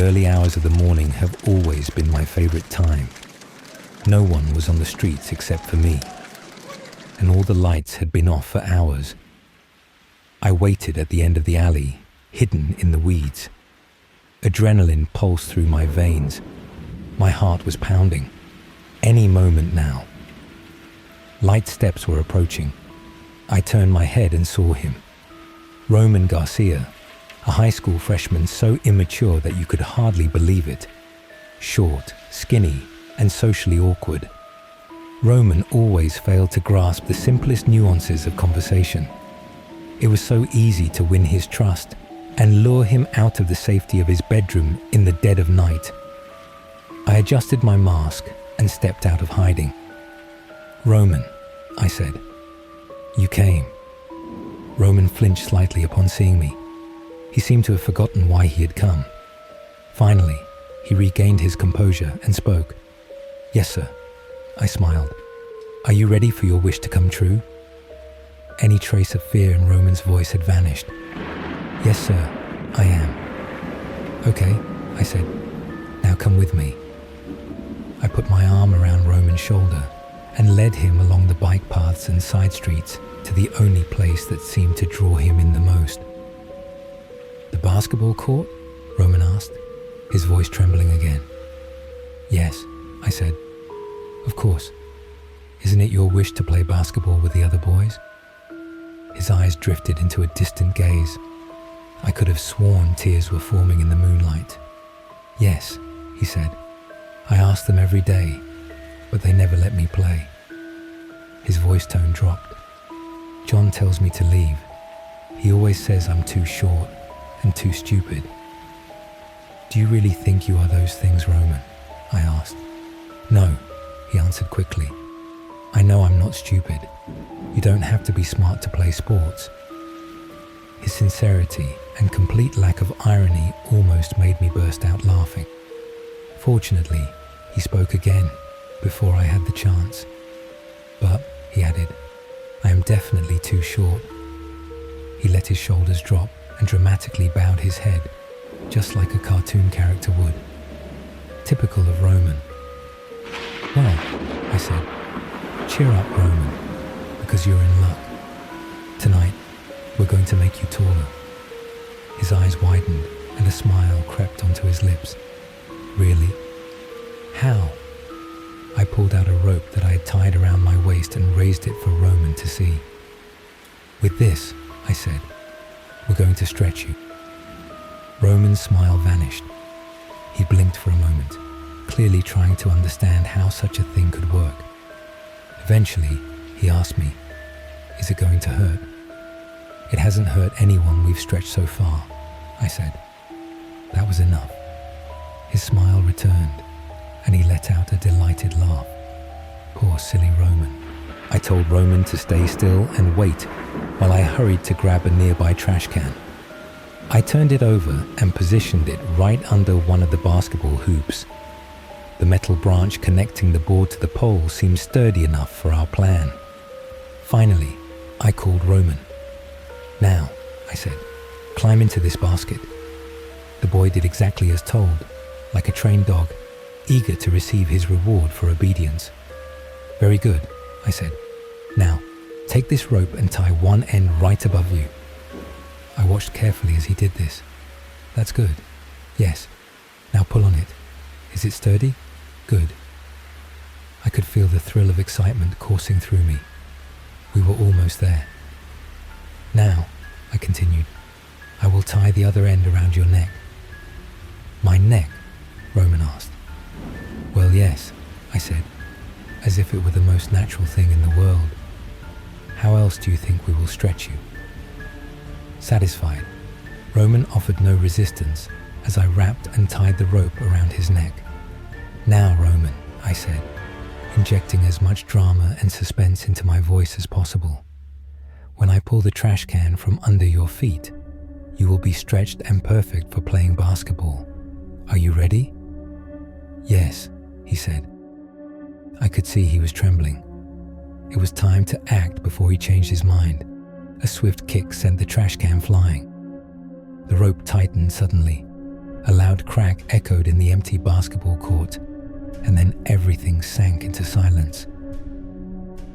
early hours of the morning have always been my favorite time. No one was on the streets except for me, and all the lights had been off for hours. I waited at the end of the alley, hidden in the weeds. Adrenaline pulsed through my veins. My heart was pounding. Any moment now. Light steps were approaching. I turned my head and saw him. Roman Garcia, a high school freshman so immature that you could hardly believe it. Short, skinny, and socially awkward. Roman always failed to grasp the simplest nuances of conversation. It was so easy to win his trust and lure him out of the safety of his bedroom in the dead of night. I adjusted my mask and stepped out of hiding. "Roman," I said. "You came." Roman flinched slightly upon seeing me. He seemed to have forgotten why he had come. Finally, he regained his composure and spoke. "Yes, sir." I smiled. "Are you ready for your wish to come true?" Any trace of fear in Roman's voice had vanished. "Yes, sir, I am." "Okay," I said. "Now come with me." I put my arm around Roman's shoulder and led him along the bike paths and side streets to the only place that seemed to draw him in the most. "The basketball court?" Roman asked, his voice trembling again. "Yes," I said. "Of course. Isn't it your wish to play basketball with the other boys?" His eyes drifted into a distant gaze. I could have sworn tears were forming in the moonlight. "Yes," he said. "I ask them every day, but they never let me play." His voice tone dropped. "John tells me to leave. He always says I'm too short and too stupid." "Do you really think you are those things, Roman?" I asked. "No," he answered quickly. "I know I'm not stupid. You don't have to be smart to play sports." His sincerity and complete lack of irony almost made me burst out laughing. Fortunately, he spoke again before I had the chance. "But," he added, "I am definitely too short." He let his shoulders drop and dramatically bowed his head, just like a cartoon character would. Typical of Roman. "Well," I said, "cheer up, Roman, because you're in luck. Tonight, we're going to make you taller." His eyes widened and a smile crept onto his lips. "Really? How?" I pulled out a rope that I had tied around my waist and raised it for Roman to see. "With this," I said, "we're going to stretch you." Roman's smile vanished. He blinked for a moment, clearly trying to understand how such a thing could work. Eventually, he asked me, "Is it going to hurt?" "It hasn't hurt anyone we've stretched so far," I said. That was enough. His smile returned, and he let out a delighted laugh. Poor silly Roman. I told Roman to stay still and wait while I hurried to grab a nearby trash can. I turned it over and positioned it right under one of the basketball hoops. The metal branch connecting the board to the pole seemed sturdy enough for our plan. Finally, I called Roman. "Now," I said, "climb into this basket." The boy did exactly as told, like a trained dog, eager to receive his reward for obedience. "Very good," I said. "Now, take this rope and tie one end right above you." I watched carefully as he did this. "That's good. Yes. Now pull on it. Is it sturdy? Good." I could feel the thrill of excitement coursing through me. We were almost there. "Now," I continued, "I will tie the other end around your neck." "My neck?" Roman asked. "Well, yes," I said, as if it were the most natural thing in the world. "How else do you think we will stretch you?" Satisfied, Roman offered no resistance as I wrapped and tied the rope around his neck. "Now, Roman," I said, injecting as much drama and suspense into my voice as possible. "When I pull the trash can from under your feet, you will be stretched and perfect for playing basketball. Are you ready?" "Yes," he said. I could see he was trembling. It was time to act before he changed his mind. A swift kick sent the trash can flying. The rope tightened suddenly, A loud crack echoed in the empty basketball court, and then everything sank into silence.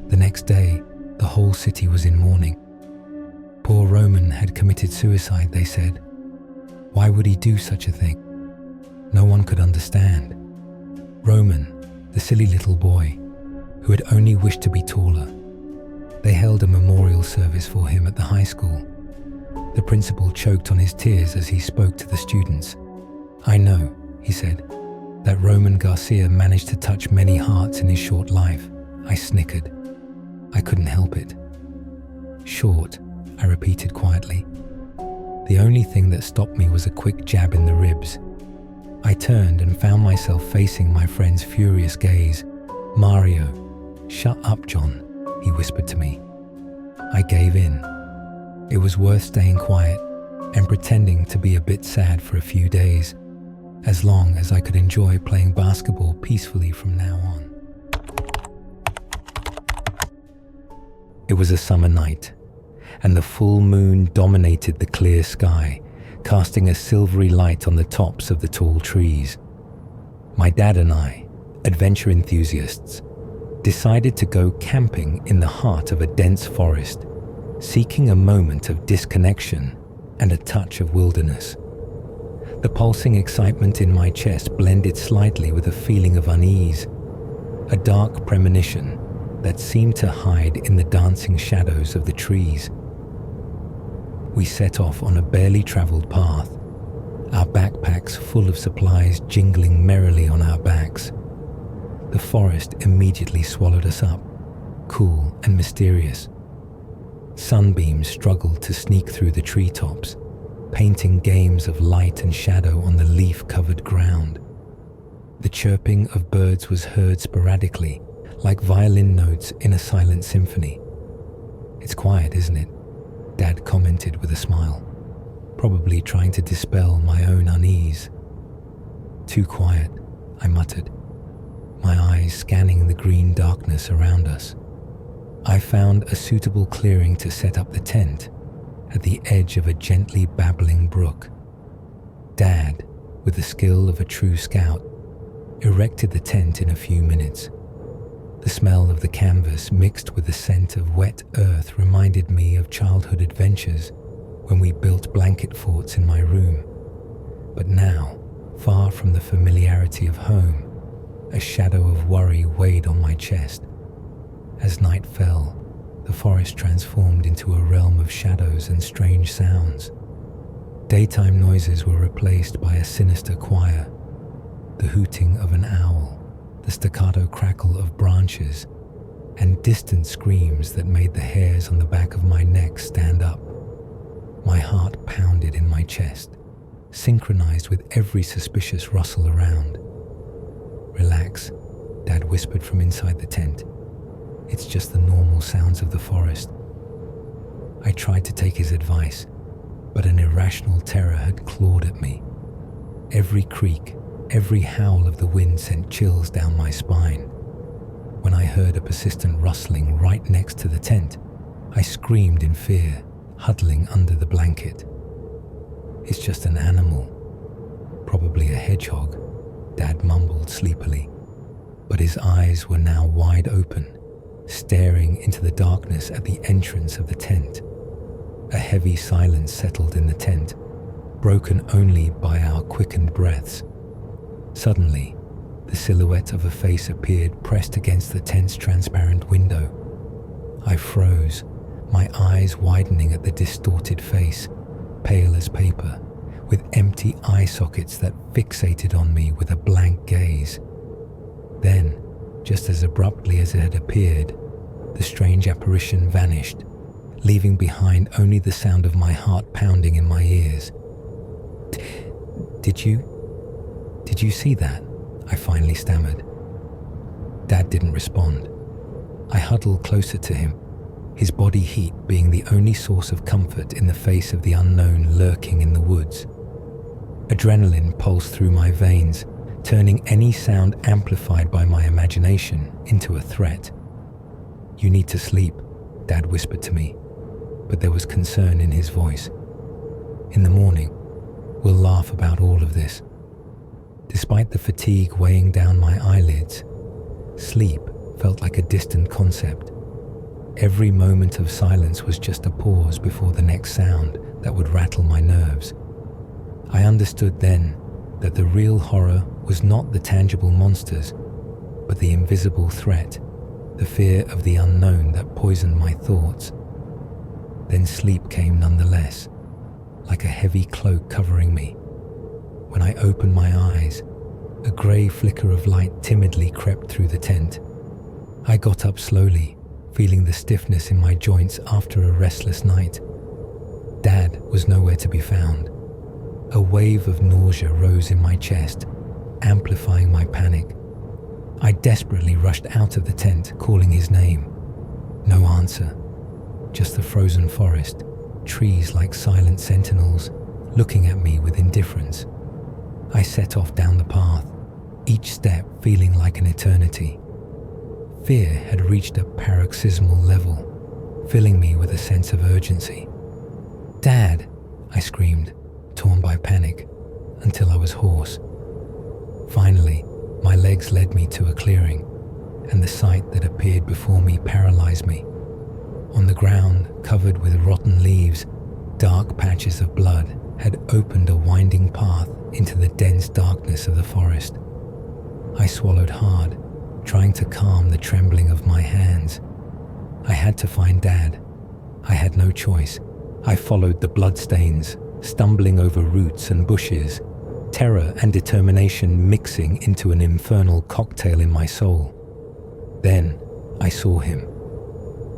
The next day, the whole city was in mourning. Poor Roman had committed suicide, they said. Why would he do such a thing? No one could understand. Roman, the silly little boy, who had only wished to be taller. They held a memorial service for him at the high school. The principal choked on his tears as he spoke to the students. I know, he said, that Roman Garcia managed to touch many hearts in his short life. I snickered. I couldn't help it. Short, I repeated quietly. The only thing that stopped me was a quick jab in the ribs. I turned and found myself facing my friend's furious gaze. Mario, shut up, John, he whispered to me. I gave in. It was worth staying quiet and pretending to be a bit sad for a few days, as long as I could enjoy playing basketball peacefully from now on. It was a summer night, and the full moon dominated the clear sky, casting a silvery light on the tops of the tall trees. My dad and I, adventure enthusiasts, decided to go camping in the heart of a dense forest, seeking a moment of disconnection and a touch of wilderness. The pulsing excitement in my chest blended slightly with a feeling of unease, a dark premonition that seemed to hide in the dancing shadows of the trees. We set off on a barely traveled path, our backpacks full of supplies jingling merrily on our backs. The forest immediately swallowed us up, cool and mysterious. Sunbeams struggled to sneak through the treetops, painting games of light and shadow on the leaf-covered ground. The chirping of birds was heard sporadically, like violin notes in a silent symphony. It's quiet, isn't it? Dad commented with a smile, probably trying to dispel my own unease. Too quiet, I muttered, my eyes scanning the green darkness around us. I found a suitable clearing to set up the tent at the edge of a gently babbling brook. Dad, with the skill of a true scout, erected the tent in a few minutes. The smell of the canvas mixed with the scent of wet earth reminded me of childhood adventures when we built blanket forts in my room. But now, far from the familiarity of home, a shadow of worry weighed on my chest. As night fell, the forest transformed into a realm of shadows and strange sounds. Daytime noises were replaced by a sinister choir, the hooting of an owl, the staccato crackle of branches, and distant screams that made the hairs on the back of my neck stand up. My heart pounded in my chest, synchronized with every suspicious rustle around. Relax, Dad whispered from inside the tent. It's just the normal sounds of the forest. I tried to take his advice, but an irrational terror had clawed at me. Every creak, every howl of the wind sent chills down my spine. When I heard a persistent rustling right next to the tent, I screamed in fear, huddling under the blanket. It's just an animal, probably a hedgehog, Dad mumbled sleepily, but his eyes were now wide open, staring into the darkness at the entrance of the tent. A heavy silence settled in the tent, broken only by our quickened breaths. Suddenly, the silhouette of a face appeared pressed against the tent's transparent window. I froze, my eyes widening at the distorted face, pale as paper, with empty eye sockets that fixated on me with a blank gaze. Then, just as abruptly as it had appeared, the strange apparition vanished, leaving behind only the sound of my heart pounding in my ears. Did you see that? I finally stammered. Dad didn't respond. I huddled closer to him, his body heat being the only source of comfort in the face of the unknown lurking in the woods. Adrenaline pulsed through my veins, turning any sound amplified by my imagination into a threat. You need to sleep, Dad whispered to me, but there was concern in his voice. In the morning, We'll laugh about all of this. Despite the fatigue weighing down my eyelids, sleep felt like a distant concept. Every moment of silence was just a pause before the next sound that would rattle my nerves. I understood then that the real horror was not the tangible monsters, but the invisible threat, the fear of the unknown that poisoned my thoughts. Then sleep came nonetheless, like a heavy cloak covering me. When I opened my eyes, a grey flicker of light timidly crept through the tent. I got up slowly, feeling the stiffness in my joints after a restless night. Dad was nowhere to be found. A wave of nausea rose in my chest, amplifying my panic. I desperately rushed out of the tent, calling his name. No answer, just the frozen forest, trees like silent sentinels, looking at me with indifference. I set off down the path, each step feeling like an eternity. Fear had reached a paroxysmal level, filling me with a sense of urgency. "Dad!" I screamed, torn by panic, until I was hoarse. Finally, my legs led me to a clearing, and the sight that appeared before me paralyzed me. On the ground, covered with rotten leaves, dark patches of blood had opened a winding path into the dense darkness of the forest. I swallowed hard, trying to calm the trembling of my hands. I had to find Dad. I had no choice. I followed the bloodstains, stumbling over roots and bushes, terror and determination mixing into an infernal cocktail in my soul. Then I saw him.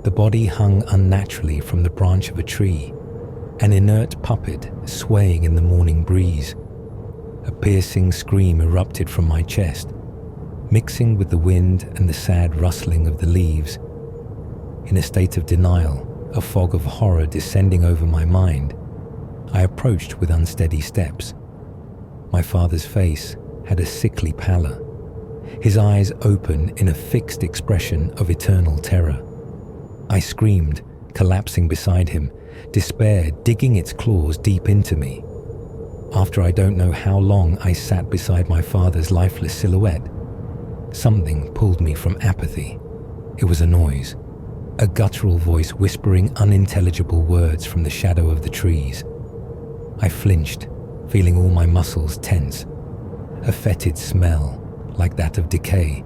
The body hung unnaturally from the branch of a tree, an inert puppet swaying in the morning breeze. A piercing scream erupted from my chest, mixing with the wind and the sad rustling of the leaves. In a state of denial, a fog of horror descending over my mind, I approached with unsteady steps. My father's face had a sickly pallor, his eyes open in a fixed expression of eternal terror. I screamed, collapsing beside him, despair digging its claws deep into me. After I don't know how long I sat beside my father's lifeless silhouette, something pulled me from apathy. It was a noise, a guttural voice whispering unintelligible words from the shadow of the trees. I flinched, feeling all my muscles tense. A fetid smell, like that of decay,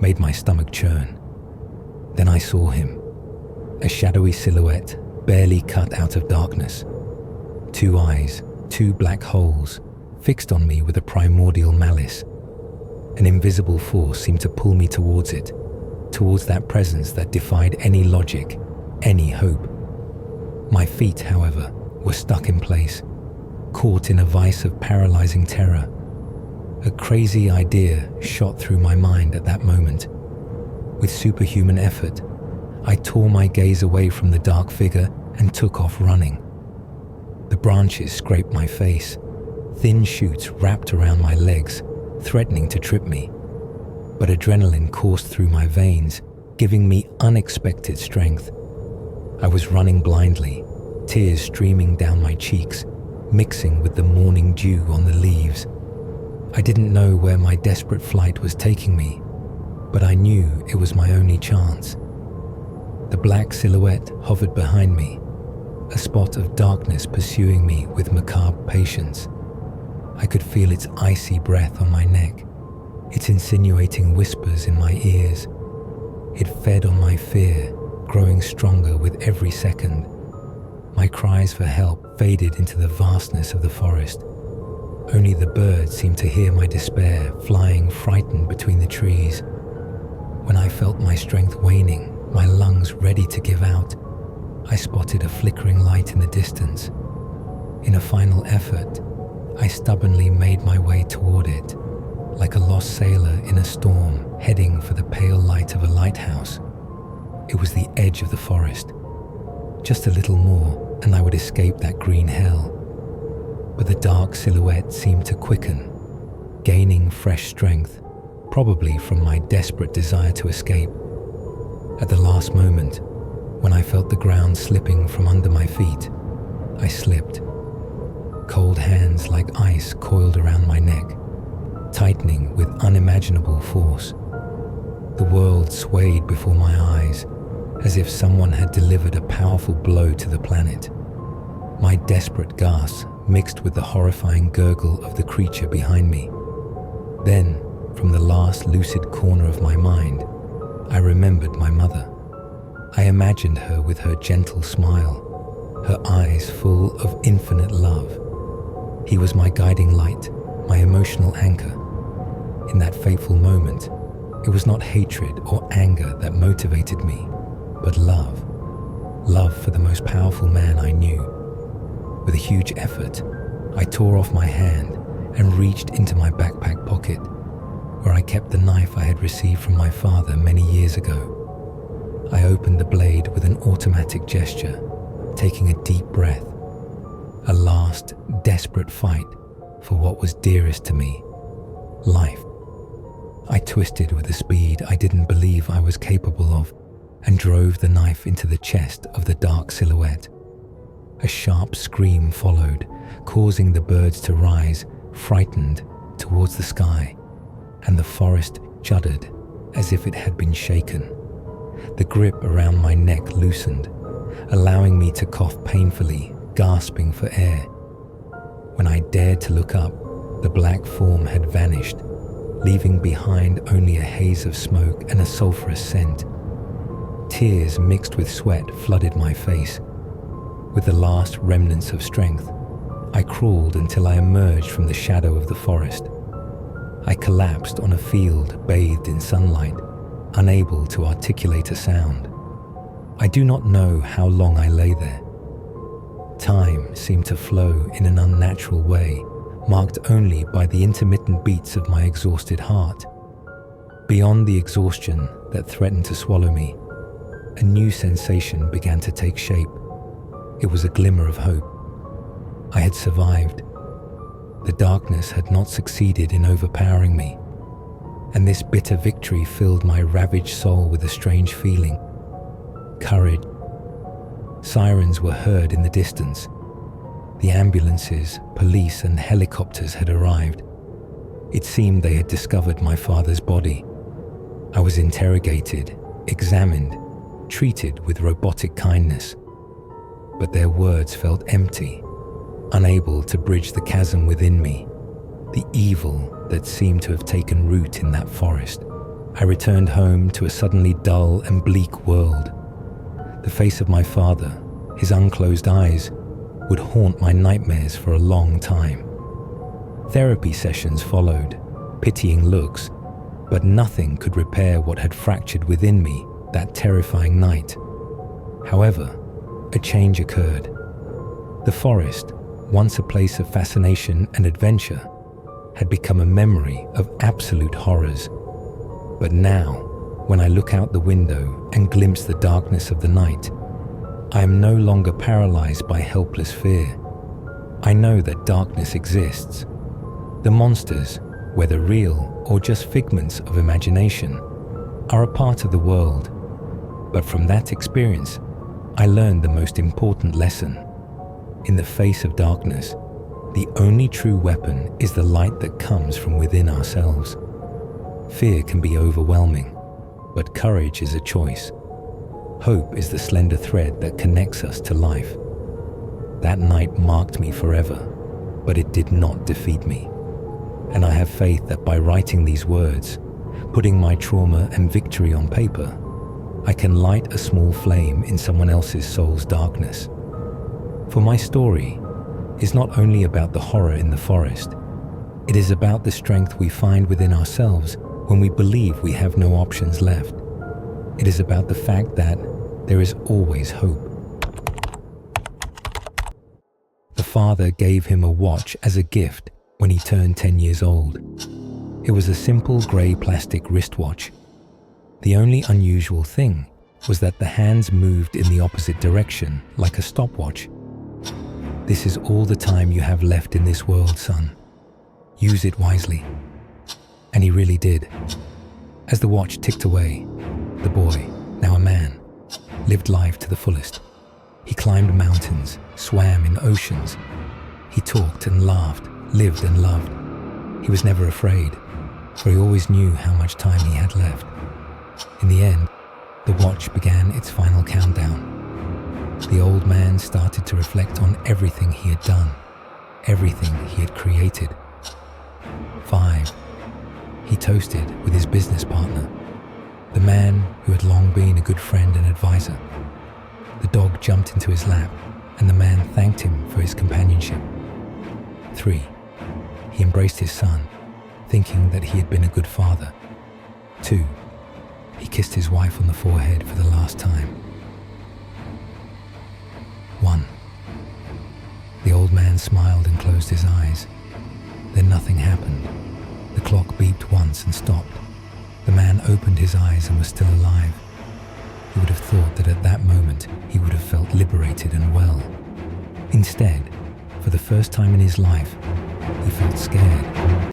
made my stomach churn. Then I saw him, a shadowy silhouette barely cut out of darkness. Two eyes, two black holes, fixed on me with a primordial malice. An invisible force seemed to pull me towards it, towards that presence that defied any logic, any hope. My feet, however, were stuck in place, caught in a vice of paralyzing terror. A crazy idea shot through my mind at that moment. With superhuman effort, I tore my gaze away from the dark figure and took off running. The branches scraped my face. Thin shoots wrapped around my legs, threatening to trip me. But adrenaline coursed through my veins, giving me unexpected strength. I was running blindly, tears streaming down my cheeks, mixing with the morning dew on the leaves. I didn't know where my desperate flight was taking me, but I knew it was my only chance. The black silhouette hovered behind me, a spot of darkness pursuing me with macabre patience. I could feel its icy breath on my neck, its insinuating whispers in my ears. It fed on my fear, growing stronger with every second. My cries for help faded into the vastness of the forest. Only the birds seemed to hear my despair, flying frightened between the trees. When I felt my strength waning, my lungs ready to give out, I spotted a flickering light in the distance. In a final effort, I stubbornly made my way toward it, like a lost sailor in a storm heading for the pale light of a lighthouse. It was the edge of the forest. Just a little more, and I would escape that green hell. But the dark silhouette seemed to quicken, gaining fresh strength, probably from my desperate desire to escape. At the last moment, when I felt the ground slipping from under my feet, I slipped. Cold hands like ice coiled around my neck, tightening with unimaginable force. The world swayed before my eyes, as if someone had delivered a powerful blow to the planet. My desperate gasps mixed with the horrifying gurgle of the creature behind me. Then, from the last lucid corner of my mind, I remembered my mother. I imagined her with her gentle smile, her eyes full of infinite love. He was my guiding light, my emotional anchor. In that fateful moment, it was not hatred or anger that motivated me, but love. Love for the most powerful man I knew. With a huge effort, I tore off my hand and reached into my backpack pocket, where I kept the knife I had received from my father many years ago. I opened the blade with an automatic gesture, taking a deep breath. A last, desperate fight for what was dearest to me, life. I twisted with a speed I didn't believe I was capable of and drove the knife into the chest of the dark silhouette. A sharp scream followed, causing the birds to rise, frightened, towards the sky, and the forest shuddered as if it had been shaken. The grip around my neck loosened, allowing me to cough painfully, gasping for air. When I dared to look up, the black form had vanished, leaving behind only a haze of smoke and a sulphurous scent. Tears mixed with sweat flooded my face. With the last remnants of strength, I crawled until I emerged from the shadow of the forest. I collapsed on a field bathed in sunlight, unable to articulate a sound. I do not know how long I lay there. Time seemed to flow in an unnatural way, marked only by the intermittent beats of my exhausted heart. Beyond the exhaustion that threatened to swallow me, a new sensation began to take shape. It was a glimmer of hope. I had survived. The darkness had not succeeded in overpowering me, and this bitter victory filled my ravaged soul with a strange feeling. Courage. Sirens were heard in the distance. The ambulances, police, and helicopters had arrived. It seemed they had discovered my father's body. I was interrogated, examined, treated with robotic kindness. But their words felt empty, unable to bridge the chasm within me, the evil that seemed to have taken root in that forest. I returned home to a suddenly dull and bleak world. The face of my father, his unclosed eyes, would haunt my nightmares for a long time. Therapy sessions followed, pitying looks, but nothing could repair what had fractured within me that terrifying night. However, a change occurred. The forest, once a place of fascination and adventure, had become a memory of absolute horrors. But now, when I look out the window and glimpse the darkness of the night, I am no longer paralyzed by helpless fear. I know that darkness exists. The monsters, whether real or just figments of imagination, are a part of the world. But from that experience, I learned the most important lesson. In the face of darkness, the only true weapon is the light that comes from within ourselves. Fear can be overwhelming, but courage is a choice. Hope is the slender thread that connects us to life. That night marked me forever, but it did not defeat me. And I have faith that by writing these words, putting my trauma and victory on paper, I can light a small flame in someone else's soul's darkness. For my story is not only about the horror in the forest, it is about the strength we find within ourselves when we believe we have no options left. It is about the fact that there is always hope. The father gave him a watch as a gift when he turned 10 years old. It was a simple grey plastic wristwatch. The only unusual thing was that the hands moved in the opposite direction, like a stopwatch. This is all the time you have left in this world, son. Use it wisely. And he really did. As the watch ticked away, the boy, now a man, lived life to the fullest. He climbed mountains, swam in oceans. He talked and laughed, lived and loved. He was never afraid, for he always knew how much time he had left. In the end, the watch began its final countdown. The old man started to reflect on everything he had done, everything he had created. 5. He toasted with his business partner, the man who had long been a good friend and advisor. The dog jumped into his lap, and the man thanked him for his companionship. 3. He embraced his son, thinking that he had been a good father. 2. He kissed his wife on the forehead for the last time. 1. The old man smiled and closed his eyes. Then nothing happened. The clock beeped once and stopped. The man opened his eyes and was still alive. You would have thought that at that moment he would have felt liberated and well. Instead, for the first time in his life, he felt scared.